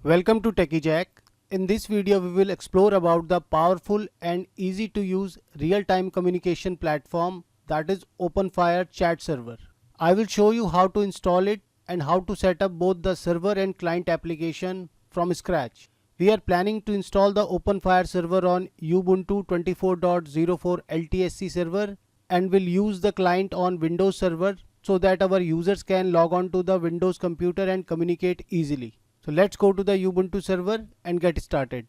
Welcome to Techi. In this video we will explore about the powerful and easy to use real-time communication platform that is Openfire Chat Server. I will show you how to install it and how to set up both the server and client application from scratch. We are planning to install the Openfire server on Ubuntu 24.04 LTSC server and will use the client on Windows server so that our users can log on to the Windows computer and communicate easily. So let's go to the Ubuntu server and get started.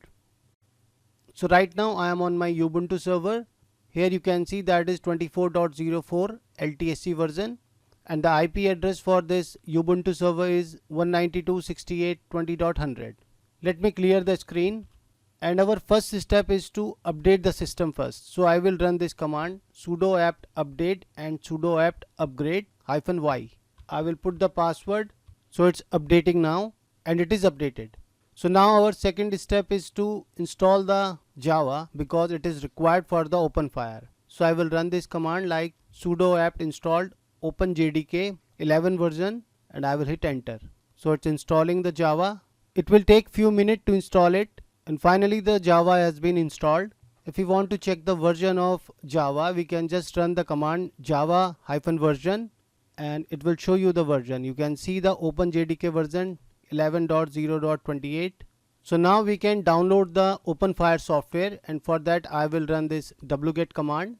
So right now I am on my Ubuntu server. Here you can see that is 24.04 LTSC version and the IP address for this Ubuntu server is 192.68.20.100. Let me clear the screen. And our first step is to update the system first. So I will run this command sudo apt update and sudo apt upgrade -y. I will put the password. So it's updating now and it is updated. So now our second step is to install the Java because it is required for the Openfire. So I will run this command like sudo apt installed openjdk 11 version and I will hit enter. So it's installing the Java. It will take few minutes to install it. And finally the Java has been installed. If we want to check the version of Java, we can just run the command java-version and it will show you the version. You can see the OpenJDK version 11.0.28. So now we can download the Openfire software and for that I will run this wget command.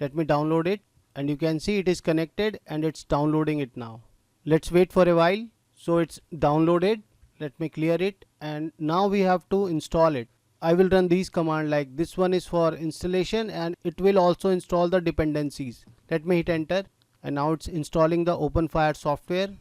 Let me download it and you can see it is connected and it's downloading it now. Let's wait for a while. So it's downloaded. Let me clear it and now we have to install it. I will run these commands like this one is for installation and it will also install the dependencies. Let me hit enter and now it's installing the Openfire software.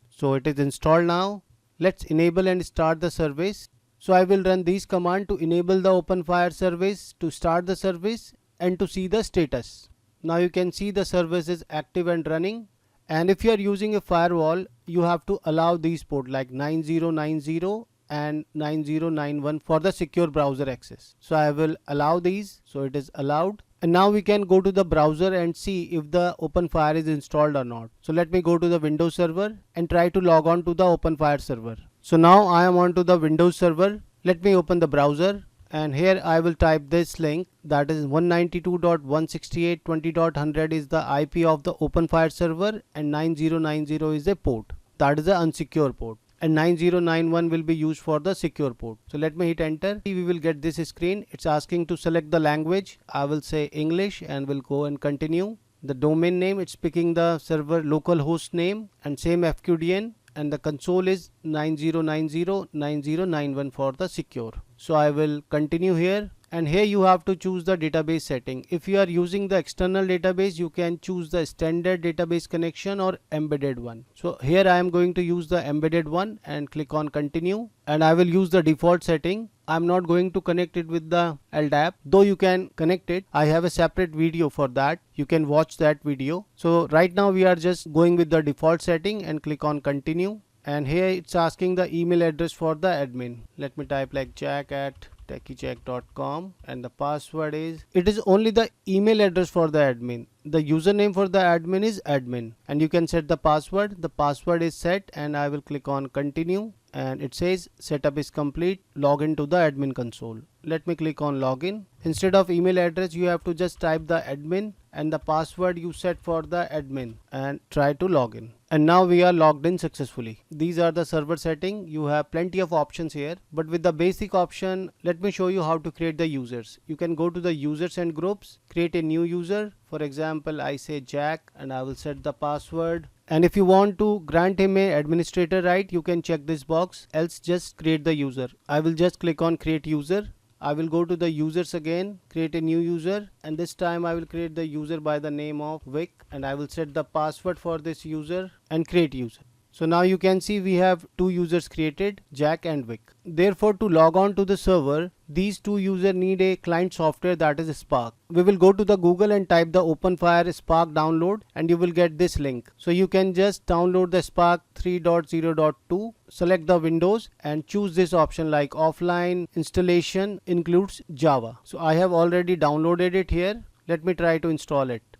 So it is installed now. Let's enable and start the service. So I will run these commands to enable the Openfire service, to start the service and to see the status. Now you can see the service is active and running. And if you are using a firewall, you have to allow these ports like 9090 and 9091 for the secure browser access. So I will allow these. So it is allowed. And now we can go to the browser and see if the Openfire is installed or not. So let me go to the Windows server and try to log on to the Openfire server. So now I am on to the Windows server. Let me open the browser. And here I will type this link, that is 192.168.20.100 is the IP of the Openfire server and 9090 is a port, that is the unsecure port, and 9091 will be used for the secure port. So let me hit enter. We will get this screen. It's asking to select the language. I will say English and will go and continue. The domain name, it's picking the server localhost name and same FQDN, and the console is 9090.9091 for the secure. So I will continue here and here you have to choose the database setting. If you are using the external database, you can choose the standard database connection or embedded one. So here I am going to use the embedded one and click on continue and I will use the default setting. I'm not going to connect it with the LDAP, though you can connect it. I have a separate video for that. You can watch that video. So right now we are just going with the default setting and click on continue. And here it's asking the email address for the admin. Let me type like jack@techicheck.com and the password is, it is only the email address for the admin. The username for the admin is admin and you can set the password. The password is set and I will click on continue and it says setup is complete. Log into the admin console. Let me click on login. Instead of email address, you have to just type the admin and the password you set for the admin and try to log in. And now we are logged in successfully. These are the server setting. You have plenty of options here, but with the basic option, let me show you how to create the users. You can go to the users and groups, create a new user. For example, I say Jack and I will set the password. And if you want to grant him a administrator right, you can check this box, else just create the user. I will just click on create user. I will go to the users again, create a new user, and this time I will create the user by the name of Vic and I will set the password for this user and create user. So now you can see we have two users created, Jack and Vic. Therefore, to log on to the server, these two users need a client software, that is Spark. We will go to the Google and type the Openfire Spark download and you will get this link. So you can just download the Spark 3.0.2, select the Windows and choose this option like offline installation includes Java. So I have already downloaded it here. Let me try to install it.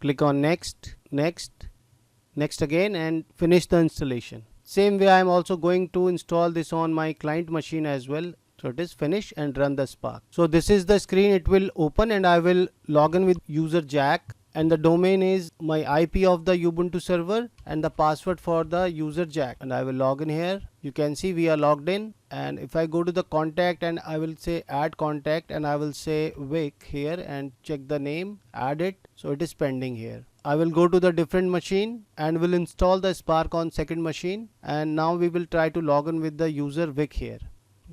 Click on next, next, next again and finish the installation. Same way I am also going to install this on my client machine as well. So it is finish and run the Spark. So this is the screen it will open, and I will log in with user Jack, and the domain is my IP of the Ubuntu server and the password for the user Jack, and I will log in here. You can see we are logged in, and if I go to the contact and I will say add contact, and I will say Vic here and check the name, add it. So it is pending here. I will go to the different machine and will install the Spark on second machine, and now we will try to log in with the user Vic here.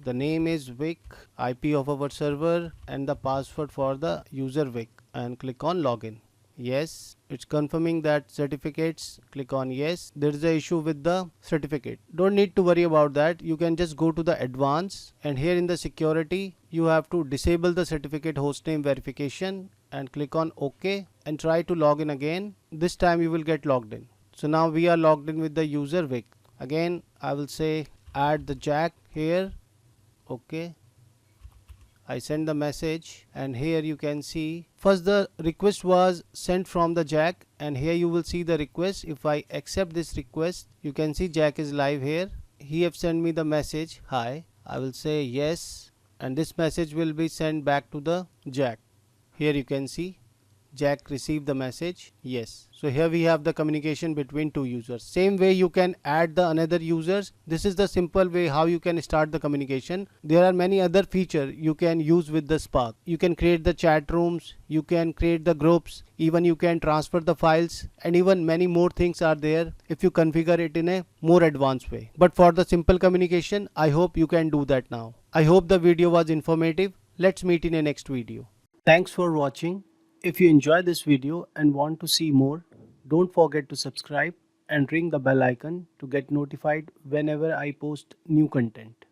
The name is Vic, IP of our server and the password for the user Vic, and click on login. Yes, it's confirming that certificates. Click on yes. There is a issue with the certificate. Don't need to worry about that. You can just go to the advanced, and here in the security you have to disable the certificate hostname verification and click on OK and try to log in again. This time you will get logged in. So now we are logged in with the user Vic. Again I will say add the Jack here. OK, I send the message, and here you can see first the request was sent from the Jack, and here you will see the request. If I accept this request, you can see Jack is live here. He have sent me the message hi. I will say yes, and this message will be sent back to the Jack. Here you can see Jack received the message yes. So here we have the communication between two users. Same way you can add the another users. This is the simple way how you can start the communication. There are many other features you can use with the Spark. You can create the chat rooms, you can create the groups, even you can transfer the files, and even many more things are there if you configure it in a more advanced way. But for the simple communication, I hope you can do that now. I hope the video was informative. Let's meet in a next video. Thanks for watching. If you enjoy this video and want to see more, don't forget to subscribe and ring the bell icon to get notified whenever I post new content.